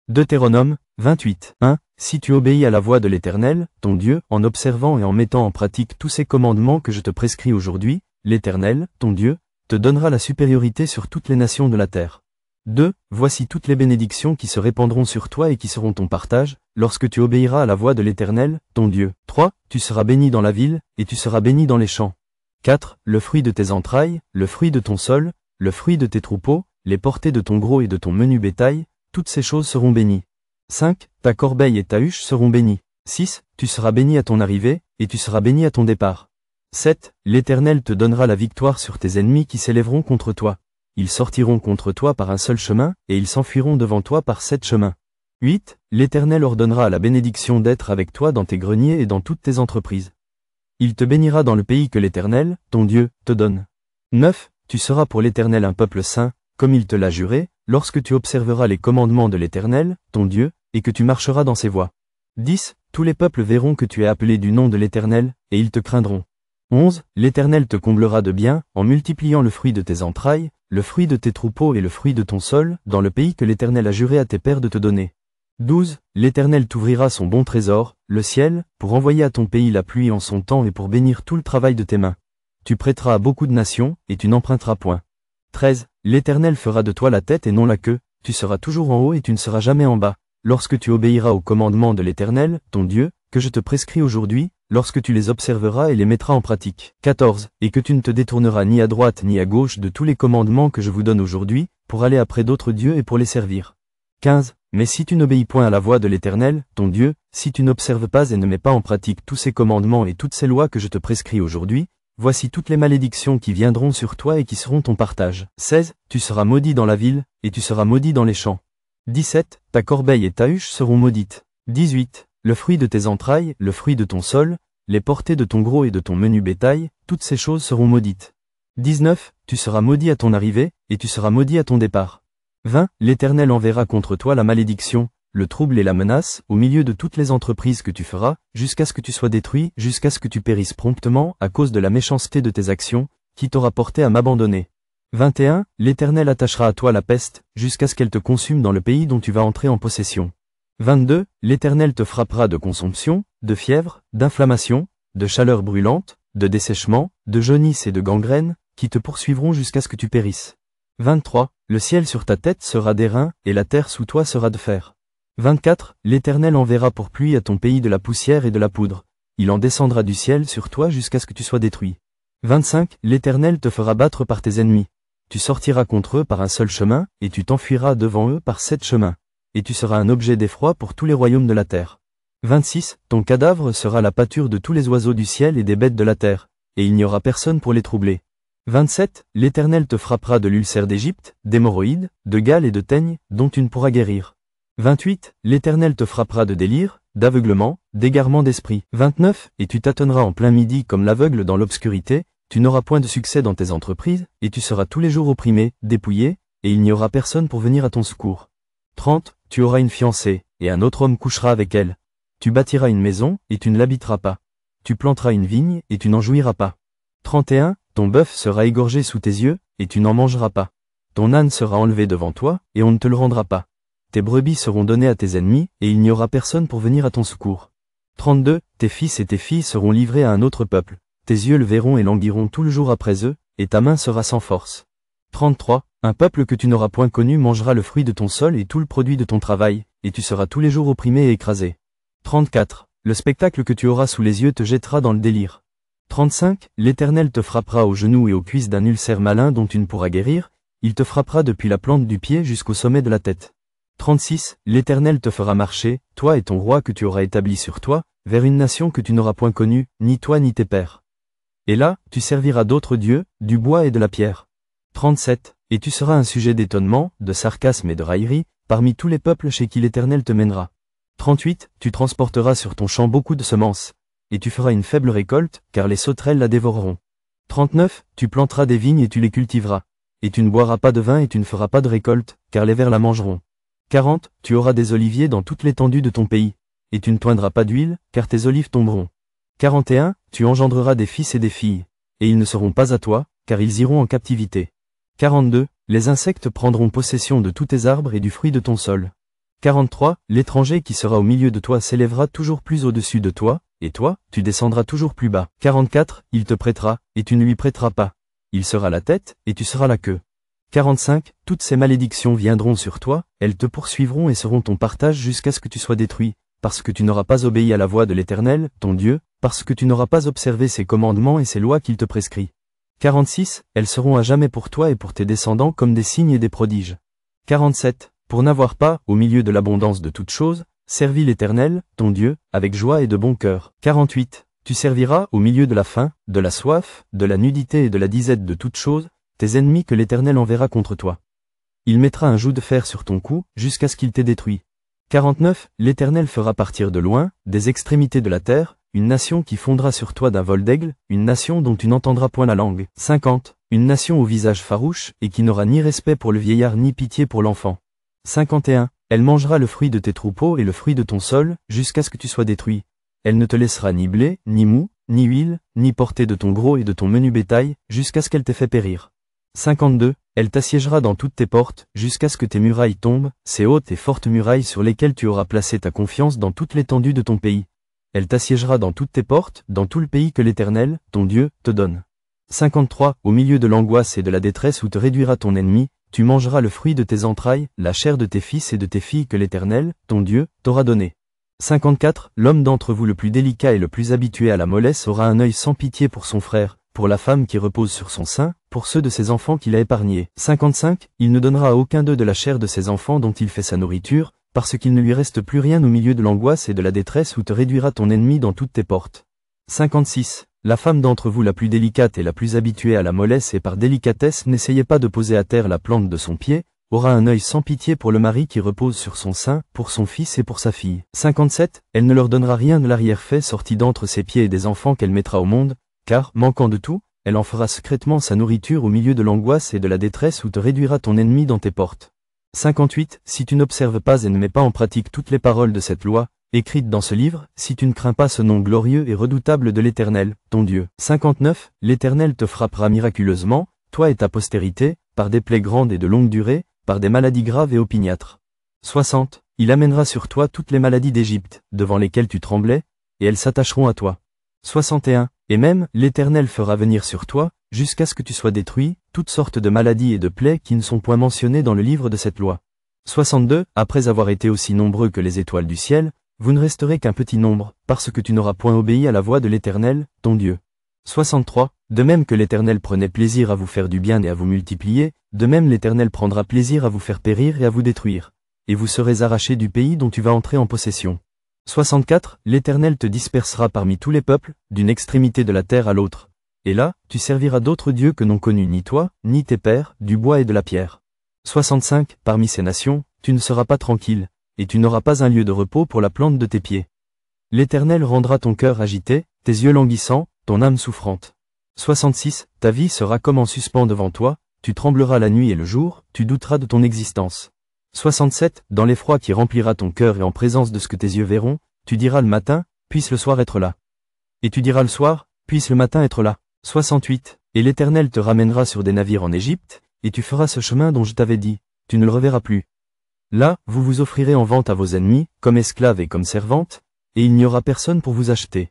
Deutéronome 28. 1. Si tu obéis à la voix de l'Éternel, ton Dieu, en observant et en mettant en pratique tous ces commandements que je te prescris aujourd'hui, l'Éternel, ton Dieu, te donnera la supériorité sur toutes les nations de la terre. 2. Voici toutes les bénédictions qui se répandront sur toi et qui seront ton partage, lorsque tu obéiras à la voix de l'Éternel, ton Dieu. 3. Tu seras béni dans la ville, et tu seras béni dans les champs. 4. Le fruit de tes entrailles, le fruit de ton sol, le fruit de tes troupeaux, les portées de ton gros et de ton menu bétail, toutes ces choses seront bénies. 5. Ta corbeille et ta huche seront bénies. 6. Tu seras béni à ton arrivée, et tu seras béni à ton départ. 7. L'Éternel te donnera la victoire sur tes ennemis qui s'élèveront contre toi. Ils sortiront contre toi par un seul chemin, et ils s'enfuiront devant toi par 7 chemins. 8. L'Éternel ordonnera la bénédiction d'être avec toi dans tes greniers et dans toutes tes entreprises. Il te bénira dans le pays que l'Éternel, ton Dieu, te donne. 9. Tu seras pour l'Éternel un peuple saint, comme il te l'a juré, lorsque tu observeras les commandements de l'Éternel, ton Dieu, et que tu marcheras dans ses voies. 10. Tous les peuples verront que tu es appelé du nom de l'Éternel, et ils te craindront. 11. L'Éternel te comblera de bien, en multipliant le fruit de tes entrailles, le fruit de tes troupeaux et le fruit de ton sol, dans le pays que l'Éternel a juré à tes pères de te donner. 12. L'Éternel t'ouvrira son bon trésor, le ciel, pour envoyer à ton pays la pluie en son temps et pour bénir tout le travail de tes mains. Tu prêteras à beaucoup de nations, et tu n'emprunteras point. 13. L'Éternel fera de toi la tête et non la queue, tu seras toujours en haut et tu ne seras jamais en bas, lorsque tu obéiras aux commandements de l'Éternel, ton Dieu, que je te prescris aujourd'hui, lorsque tu les observeras et les mettras en pratique. 14. Et que tu ne te détourneras ni à droite ni à gauche de tous les commandements que je vous donne aujourd'hui, pour aller après d'autres dieux et pour les servir. 15. Mais si tu n'obéis point à la voix de l'Éternel, ton Dieu, si tu n'observes pas et ne mets pas en pratique tous ces commandements et toutes ces lois que je te prescris aujourd'hui, voici toutes les malédictions qui viendront sur toi et qui seront ton partage. 16. Tu seras maudit dans la ville, et tu seras maudit dans les champs. 17. Ta corbeille et ta huche seront maudites. 18. Le fruit de tes entrailles, le fruit de ton sol, les portées de ton gros et de ton menu bétail, toutes ces choses seront maudites. 19. Tu seras maudit à ton arrivée, et tu seras maudit à ton départ. 20. L'Éternel enverra contre toi la malédiction, le trouble et la menace, au milieu de toutes les entreprises que tu feras, jusqu'à ce que tu sois détruit, jusqu'à ce que tu périsses promptement, à cause de la méchanceté de tes actions, qui t'aura porté à m'abandonner. 21. L'Éternel attachera à toi la peste, jusqu'à ce qu'elle te consume dans le pays dont tu vas entrer en possession. 22. L'Éternel te frappera de consomption, de fièvre, d'inflammation, de chaleur brûlante, de dessèchement, de jaunisse et de gangrène, qui te poursuivront jusqu'à ce que tu périsses. 23. Le ciel sur ta tête sera d'airain, et la terre sous toi sera de fer. 24. L'Éternel enverra pour pluie à ton pays de la poussière et de la poudre. Il en descendra du ciel sur toi jusqu'à ce que tu sois détruit. 25. L'Éternel te fera battre par tes ennemis. Tu sortiras contre eux par un seul chemin, et tu t'enfuiras devant eux par 7 chemins. Et tu seras un objet d'effroi pour tous les royaumes de la terre. 26. Ton cadavre sera la pâture de tous les oiseaux du ciel et des bêtes de la terre, et il n'y aura personne pour les troubler. 27. L'Éternel te frappera de l'ulcère d'Égypte, d'hémorroïdes, de gale et de teigne, dont tu ne pourras guérir. 28. L'Éternel te frappera de délire, d'aveuglement, d'égarement d'esprit. 29. Et tu tâtonneras en plein midi comme l'aveugle dans l'obscurité, tu n'auras point de succès dans tes entreprises, et tu seras tous les jours opprimé, dépouillé, et il n'y aura personne pour venir à ton secours. 30. Tu auras une fiancée, et un autre homme couchera avec elle. Tu bâtiras une maison, et tu ne l'habiteras pas. Tu planteras une vigne, et tu n'en jouiras pas. 31. Ton bœuf sera égorgé sous tes yeux, et tu n'en mangeras pas. Ton âne sera enlevé devant toi, et on ne te le rendra pas. Tes brebis seront données à tes ennemis, et il n'y aura personne pour venir à ton secours. 32. Tes fils et tes filles seront livrés à un autre peuple. Tes yeux le verront et languiront tout le jour après eux, et ta main sera sans force. 33. Un peuple que tu n'auras point connu mangera le fruit de ton sol et tout le produit de ton travail, et tu seras tous les jours opprimé et écrasé. 34. Le spectacle que tu auras sous les yeux te jettera dans le délire. 35. L'Éternel te frappera aux genoux et aux cuisses d'un ulcère malin dont tu ne pourras guérir, il te frappera depuis la plante du pied jusqu'au sommet de la tête. 36. L'Éternel te fera marcher, toi et ton roi que tu auras établi sur toi, vers une nation que tu n'auras point connue, ni toi ni tes pères. Et là, tu serviras d'autres dieux, du bois et de la pierre. 37. Et tu seras un sujet d'étonnement, de sarcasme et de raillerie, parmi tous les peuples chez qui l'Éternel te mènera. 38. Tu transporteras sur ton champ beaucoup de semences, et tu feras une faible récolte, car les sauterelles la dévoreront. 39. Tu planteras des vignes et tu les cultiveras, et tu ne boiras pas de vin et tu ne feras pas de récolte, car les vers la mangeront. 40. Tu auras des oliviers dans toute l'étendue de ton pays, et tu ne toindras pas d'huile, car tes olives tomberont. 41. Tu engendreras des fils et des filles, et ils ne seront pas à toi, car ils iront en captivité. 42. Les insectes prendront possession de tous tes arbres et du fruit de ton sol. 43. L'étranger qui sera au milieu de toi s'élèvera toujours plus au-dessus de toi, et toi, tu descendras toujours plus bas. 44. Il te prêtera, et tu ne lui prêteras pas. Il sera la tête, et tu seras la queue. 45. Toutes ces malédictions viendront sur toi, elles te poursuivront et seront ton partage jusqu'à ce que tu sois détruit, parce que tu n'auras pas obéi à la voix de l'Éternel, ton Dieu, parce que tu n'auras pas observé ses commandements et ses lois qu'il te prescrit. 46. Elles seront à jamais pour toi et pour tes descendants comme des signes et des prodiges. 47. Pour n'avoir pas, au milieu de l'abondance de toutes choses, servi l'Éternel, ton Dieu, avec joie et de bon cœur. 48. Tu serviras, au milieu de la faim, de la soif, de la nudité et de la disette de toutes choses, tes ennemis que l'Éternel enverra contre toi. Il mettra un joug de fer sur ton cou, jusqu'à ce qu'il t'ait détruit. 49. L'Éternel fera partir de loin, des extrémités de la terre, une nation qui fondra sur toi d'un vol d'aigle, une nation dont tu n'entendras point la langue. 50. Une nation au visage farouche, et qui n'aura ni respect pour le vieillard ni pitié pour l'enfant. 51. Elle mangera le fruit de tes troupeaux et le fruit de ton sol, jusqu'à ce que tu sois détruit. Elle ne te laissera ni blé, ni mou, ni huile, ni portée de ton gros et de ton menu bétail, jusqu'à ce qu'elle t'ait fait périr. 52. Elle t'assiégera dans toutes tes portes, jusqu'à ce que tes murailles tombent, ces hautes et fortes murailles sur lesquelles tu auras placé ta confiance dans toute l'étendue de ton pays. Elle t'assiégera dans toutes tes portes, dans tout le pays que l'Éternel, ton Dieu, te donne. 53. Au milieu de l'angoisse et de la détresse où te réduira ton ennemi, tu mangeras le fruit de tes entrailles, la chair de tes fils et de tes filles que l'Éternel, ton Dieu, t'aura donné. 54. L'homme d'entre vous le plus délicat et le plus habitué à la mollesse aura un œil sans pitié pour son frère, pour la femme qui repose sur son sein, pour ceux de ses enfants qu'il a épargnés. 55. Il ne donnera à aucun d'eux de la chair de ses enfants dont il fait sa nourriture, parce qu'il ne lui reste plus rien au milieu de l'angoisse et de la détresse où te réduira ton ennemi dans toutes tes portes. 56. La femme d'entre vous la plus délicate et la plus habituée à la mollesse et par délicatesse n'essayez pas de poser à terre la plante de son pied, aura un œil sans pitié pour le mari qui repose sur son sein, pour son fils et pour sa fille. 57. Elle ne leur donnera rien de l'arrière-fait sorti d'entre ses pieds et des enfants qu'elle mettra au monde, car, manquant de tout, elle en fera secrètement sa nourriture au milieu de l'angoisse et de la détresse où te réduira ton ennemi dans tes portes. 58. Si tu n'observes pas et ne mets pas en pratique toutes les paroles de cette loi, écrites dans ce livre, si tu ne crains pas ce nom glorieux et redoutable de l'Éternel, ton Dieu. 59. L'Éternel te frappera miraculeusement, toi et ta postérité, par des plaies grandes et de longue durée, par des maladies graves et opiniâtres. 60. Il amènera sur toi toutes les maladies d'Égypte, devant lesquelles tu tremblais, et elles s'attacheront à toi. 61. Et même, l'Éternel fera venir sur toi, jusqu'à ce que tu sois détruit, toutes sortes de maladies et de plaies qui ne sont point mentionnées dans le livre de cette loi. 62. Après avoir été aussi nombreux que les étoiles du ciel, vous ne resterez qu'un petit nombre, parce que tu n'auras point obéi à la voix de l'Éternel, ton Dieu. 63. De même que l'Éternel prenait plaisir à vous faire du bien et à vous multiplier, de même l'Éternel prendra plaisir à vous faire périr et à vous détruire. Et vous serez arrachés du pays dont tu vas entrer en possession. 64. L'Éternel te dispersera parmi tous les peuples, d'une extrémité de la terre à l'autre. Et là, tu serviras d'autres dieux que n'ont connus ni toi, ni tes pères, du bois et de la pierre. 65. Parmi ces nations, tu ne seras pas tranquille, et tu n'auras pas un lieu de repos pour la plante de tes pieds. L'Éternel rendra ton cœur agité, tes yeux languissants, ton âme souffrante. 66. Ta vie sera comme en suspens devant toi, tu trembleras la nuit et le jour, tu douteras de ton existence. 67. Dans l'effroi qui remplira ton cœur et en présence de ce que tes yeux verront, tu diras le matin, puisse le soir être là. Et tu diras le soir, puisse le matin être là. 68. Et l'Éternel te ramènera sur des navires en Égypte, et tu feras ce chemin dont je t'avais dit, tu ne le reverras plus. Là, vous vous offrirez en vente à vos ennemis, comme esclaves et comme servantes, et il n'y aura personne pour vous acheter.